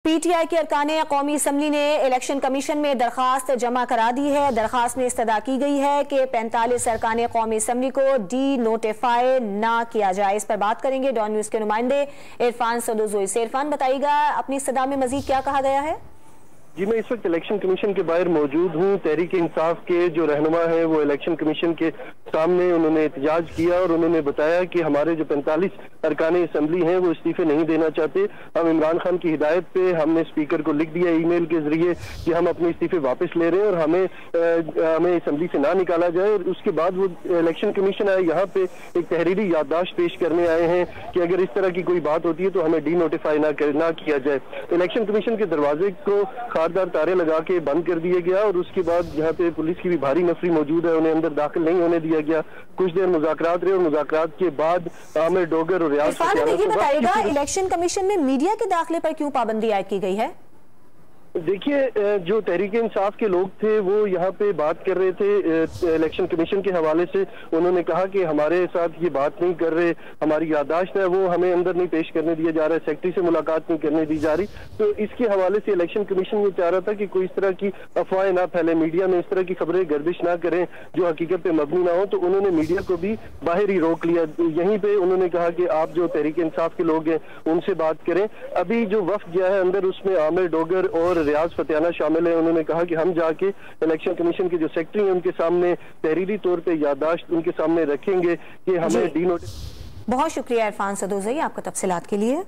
PTI के अरकाने कौमी assembly ने इलेक्शन कमीशन में दरखास्त जमा करा दी है। दरखास्त में इस्तदा की गई है कि 45 अरकाने कौमी असम्बली को डी नोटिफाई ना किया जाए। इस पर बात करेंगे डॉन न्यूज के नुमाइंदे इरफान सदोजोई से। इरफान, बताइएगा अपनी इस्तदा में मजीद क्या कहा गया है? जी, मैं इस वक्त इलेक्शन कमीशन के बाहर मौजूद हूँ। तहरीक इंसाफ के जो रहनुमा है वो इलेक्शन कमीशन के सामने उन्होंने एहतजाज किया और उन्होंने बताया कि हमारे जो 45 अरकाने असम्बली हैं वो इस्तीफे नहीं देना चाहते। हम इमरान खान की हिदायत पे हमने स्पीकर को लिख दिया ईमेल के जरिए कि हम अपने इस्तीफे वापस ले रहे हैं और हमें असम्बली से ना निकाला जाए। और उसके बाद वो इलेक्शन कमीशन आए, यहाँ पे एक तहरीरी याददाश्त पेश करने आए हैं कि अगर इस तरह की कोई बात होती है तो हमें डी नोटिफाई ना किया जाए। इलेक्शन कमीशन के दरवाजे को खारदार तारे लगा के बंद कर दिया गया और उसके बाद यहाँ पे पुलिस की भी भारी नफरी मौजूद है, उन्हें अंदर दाखिल नहीं होने दिया गया। कुछ देर मुज़ाकरात रहे और मुज़ाकरात के बाद आमिर डोगर और रियाज बताइएगा, इलेक्शन कमीशन में मीडिया के दाखिले पर क्यों पाबंदी आयद की गई है? देखिए, जो तहरीक इंसाफ के लोग थे वो यहाँ पे बात कर रहे थे इलेक्शन कमीशन के हवाले से। उन्होंने कहा कि हमारे साथ ये बात नहीं कर रहे, हमारी याददाश्त है वो हमें अंदर नहीं पेश करने दिया जा रहा है, सेक्रेटरी से मुलाकात नहीं करने दी जा रही। तो इसके हवाले से इलेक्शन कमीशन ये चाह रहा था कि कोई इस तरह की अफवाहें ना फैले, मीडिया में इस तरह की खबरें गर्दिश ना करें जो हकीकत पे मबनी ना हो। तो उन्होंने मीडिया को भी बाहर ही रोक लिया। यहीं पे उन्होंने कहा कि आप जो तहरीक इंसाफ के लोग हैं उनसे बात करें। अभी जो वफ्द गया है अंदर उसमें आमिर डोगर और रियाज फतियाना शामिल है। उन्होंने कहा कि हम जाके इलेक्शन कमीशन के जो सेक्रेटरी हैं उनके सामने तहरीरी तौर पे याददाश्त उनके सामने रखेंगे कि हमें डी नोटिस। बहुत शुक्रिया इरफान सदोजई आपका तफसीलात के लिए।